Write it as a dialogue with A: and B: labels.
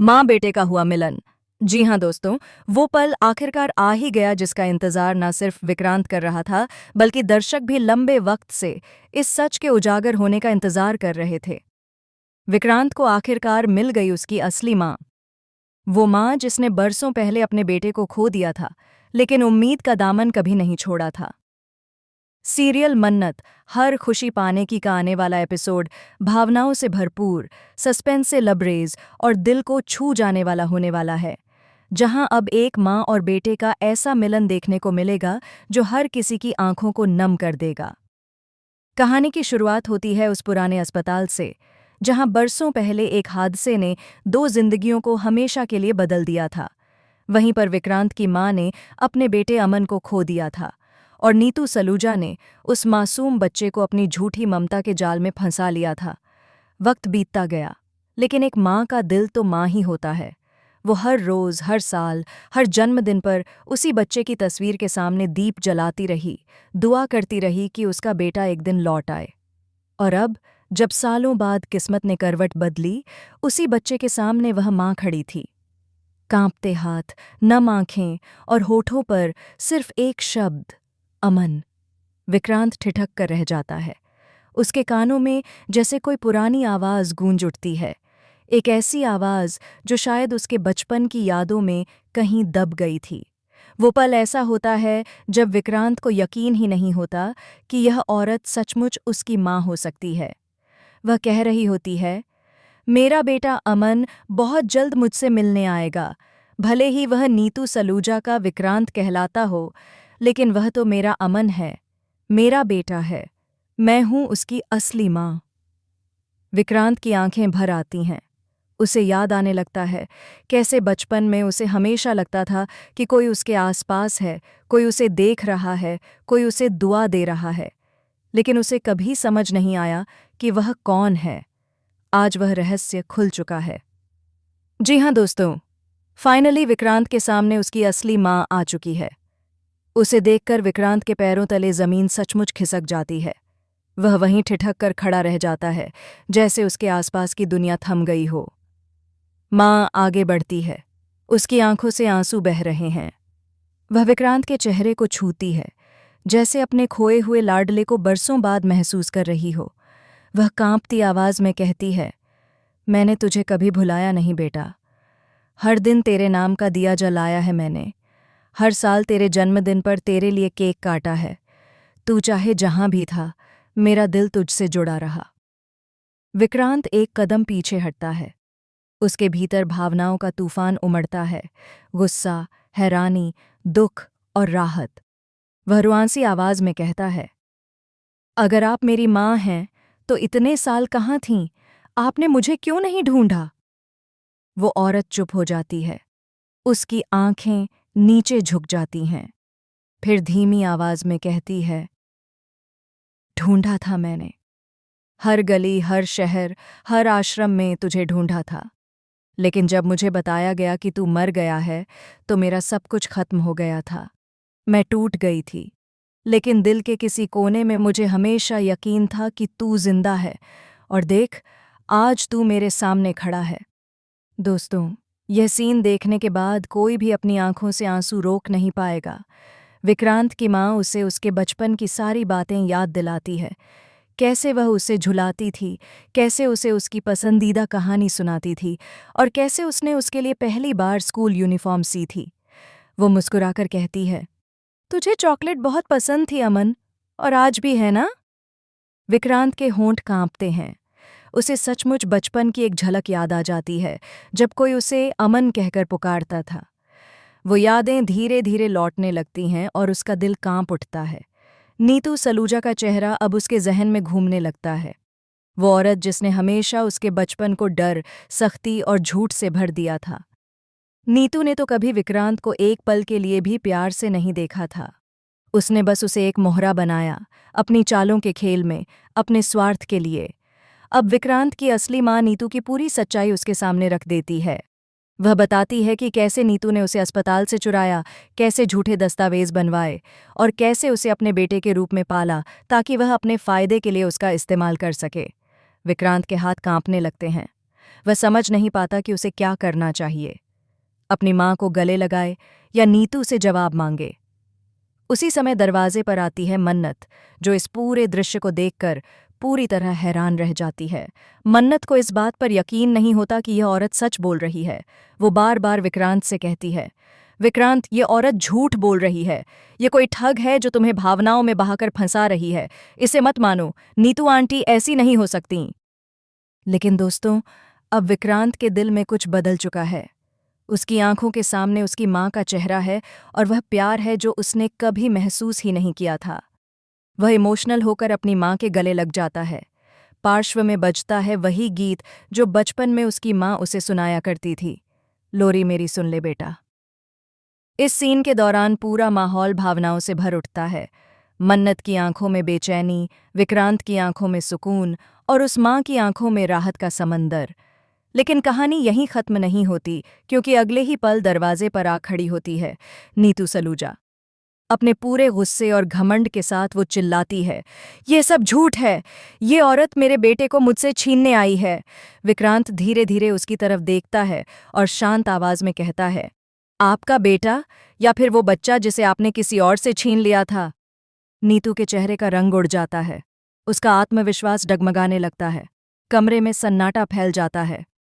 A: माँ बेटे का हुआ मिलन। जी हाँ दोस्तों, वो पल आखिरकार आ ही गया जिसका इंतजार न सिर्फ विक्रांत कर रहा था, बल्कि दर्शक भी लंबे वक्त से इस सच के उजागर होने का इंतजार कर रहे थे। विक्रांत को आखिरकार मिल गई उसकी असली माँ। वो माँ जिसने बरसों पहले अपने बेटे को खो दिया था, लेकिन उम्मीद का दामन कभी नहीं छोड़ा था। सीरियल मन्नत हर खुशी पाने की का आने वाला एपिसोड भावनाओं से भरपूर, सस्पेंस से लबरेज और दिल को छू जाने वाला होने वाला है, जहां अब एक माँ और बेटे का ऐसा मिलन देखने को मिलेगा जो हर किसी की आंखों को नम कर देगा। कहानी की शुरुआत होती है उस पुराने अस्पताल से, जहां बरसों पहले एक हादसे ने दो जिंदगियों को हमेशा के लिए बदल दिया था। वहीं पर विक्रांत की माँ ने अपने बेटे अमन को खो दिया था, और नीतू सलूजा ने उस मासूम बच्चे को अपनी झूठी ममता के जाल में फंसा लिया था। वक्त बीतता गया, लेकिन एक माँ का दिल तो माँ ही होता है। वो हर रोज, हर साल, हर जन्मदिन पर उसी बच्चे की तस्वीर के सामने दीप जलाती रही, दुआ करती रही कि उसका बेटा एक दिन लौट आए। और अब जब सालों बाद किस्मत ने करवट बदली, उसी बच्चे के सामने वह माँ खड़ी थी। कांपते हाथ, नम आंखें और होठों पर सिर्फ एक शब्द, अमन। विक्रांत ठिठक कर रह जाता है। उसके कानों में जैसे कोई पुरानी आवाज़ गूंज उठती है, एक ऐसी आवाज़ जो शायद उसके बचपन की यादों में कहीं दब गई थी। वो पल ऐसा होता है जब विक्रांत को यकीन ही नहीं होता कि यह औरत सचमुच उसकी माँ हो सकती है। वह कह रही होती है, मेरा बेटा अमन बहुत जल्द मुझसे मिलने आएगा। भले ही वह नीतू सलूजा का विक्रांत कहलाता हो, लेकिन वह तो मेरा अमन है, मेरा बेटा है। मैं हूं उसकी असली माँ। विक्रांत की आंखें भर आती हैं। उसे याद आने लगता है कैसे बचपन में उसे हमेशा लगता था कि कोई उसके आसपास है, कोई उसे देख रहा है, कोई उसे दुआ दे रहा है। लेकिन उसे कभी समझ नहीं आया कि वह कौन है। आज वह रहस्य खुल चुका है। जी हाँ दोस्तों, फाइनली विक्रांत के सामने उसकी असली माँ आ चुकी है। उसे देखकर विक्रांत के पैरों तले जमीन सचमुच खिसक जाती है। वह वहीं ठिठक कर खड़ा रह जाता है, जैसे उसके आसपास की दुनिया थम गई हो। माँ आगे बढ़ती है, उसकी आंखों से आंसू बह रहे हैं। वह विक्रांत के चेहरे को छूती है, जैसे अपने खोए हुए लाडले को बरसों बाद महसूस कर रही हो। वह कांपती आवाज में कहती है, मैंने तुझे कभी भुलाया नहीं बेटा। हर दिन तेरे नाम का दिया जलाया है मैंने। हर साल तेरे जन्मदिन पर तेरे लिए केक काटा है। तू चाहे जहां भी था, मेरा दिल तुझसे जुड़ा रहा। विक्रांत एक कदम पीछे हटता है। उसके भीतर भावनाओं का तूफान उमड़ता है, गुस्सा, हैरानी, दुख और राहत। वह रुआंसी आवाज में कहता है, अगर आप मेरी माँ हैं, तो इतने साल कहाँ थीं? आपने मुझे क्यों नहीं ढूंढा? वो औरत चुप हो जाती है। उसकी आंखें नीचे झुक जाती हैं। फिर धीमी आवाज में कहती है, ढूंढा था मैंने। हर गली, हर शहर, हर आश्रम में तुझे ढूंढा था। लेकिन जब मुझे बताया गया कि तू मर गया है, तो मेरा सब कुछ खत्म हो गया था। मैं टूट गई थी, लेकिन दिल के किसी कोने में मुझे हमेशा यकीन था कि तू जिंदा है। और देख, आज तू मेरे सामने खड़ा है। दोस्तों, यह सीन देखने के बाद कोई भी अपनी आंखों से आंसू रोक नहीं पाएगा। विक्रांत की माँ उसे उसके बचपन की सारी बातें याद दिलाती है। कैसे वह उसे झुलाती थी, कैसे उसे उसकी पसंदीदा कहानी सुनाती थी, और कैसे उसने उसके लिए पहली बार स्कूल यूनिफॉर्म सी थी। वो मुस्कुराकर कहती है, तुझे चॉकलेट बहुत पसंद थी अमन, और आज भी है ना? विक्रांत के होंठ कांपते हैं। उसे सचमुच बचपन की एक झलक याद आ जाती है, जब कोई उसे अमन कहकर पुकारता था। वो यादें धीरे धीरे लौटने लगती हैं और उसका दिल कांप उठता है। नीतू सलूजा का चेहरा अब उसके जहन में घूमने लगता है। वो औरत जिसने हमेशा उसके बचपन को डर, सख्ती और झूठ से भर दिया था। नीतू ने तो कभी विक्रांत को एक पल के लिए भी प्यार से नहीं देखा था। उसने बस उसे एक मोहरा बनाया, अपनी चालों के खेल में, अपने स्वार्थ के लिए। अब विक्रांत की असली माँ नीतू की पूरी सच्चाई उसके सामने रख देती है। वह बताती है कि कैसे नीतू ने उसे अस्पताल से चुराया, कैसे झूठे दस्तावेज बनवाए, और कैसे उसे अपने बेटे के रूप में पाला ताकि वह अपने फायदे के लिए उसका इस्तेमाल कर सके। विक्रांत के हाथ कांपने लगते हैं। वह समझ नहीं पाता कि उसे क्या करना चाहिए, अपनी माँ को गले लगाए या नीतू से जवाब मांगे। उसी समय दरवाजे पर आती है मन्नत, जो इस पूरे दृश्य को देखकर पूरी तरह हैरान रह जाती है। मन्नत को इस बात पर यकीन नहीं होता कि यह औरत सच बोल रही है। वो बार बार विक्रांत से कहती है, विक्रांत, ये औरत झूठ बोल रही है। ये कोई ठग है जो तुम्हें भावनाओं में बहाकर फंसा रही है। इसे मत मानो, नीतू आंटी ऐसी नहीं हो सकती। लेकिन दोस्तों, अब विक्रांत के दिल में कुछ बदल चुका है। उसकी आंखों के सामने उसकी माँ का चेहरा है, और वह प्यार है जो उसने कभी महसूस ही नहीं किया था। वह इमोशनल होकर अपनी माँ के गले लग जाता है। पार्श्व में बजता है वही गीत जो बचपन में उसकी माँ उसे सुनाया करती थी, लोरी मेरी सुन ले बेटा। इस सीन के दौरान पूरा माहौल भावनाओं से भर उठता है। मन्नत की आंखों में बेचैनी, विक्रांत की आंखों में सुकून, और उस माँ की आंखों में राहत का समंदर। लेकिन कहानी यहीं खत्म नहीं होती, क्योंकि अगले ही पल दरवाजे पर आ खड़ी होती है नीतू सलूजा। अपने पूरे गुस्से और घमंड के साथ वो चिल्लाती है, ये सब झूठ है। ये औरत मेरे बेटे को मुझसे छीनने आई है। विक्रांत धीरे धीरे उसकी तरफ देखता है और शांत आवाज में कहता है, आपका बेटा, या फिर वो बच्चा जिसे आपने किसी और से छीन लिया था? नीतू के चेहरे का रंग उड़ जाता है। उसका आत्मविश्वास डगमगाने लगता है। कमरे में सन्नाटा फैल जाता है।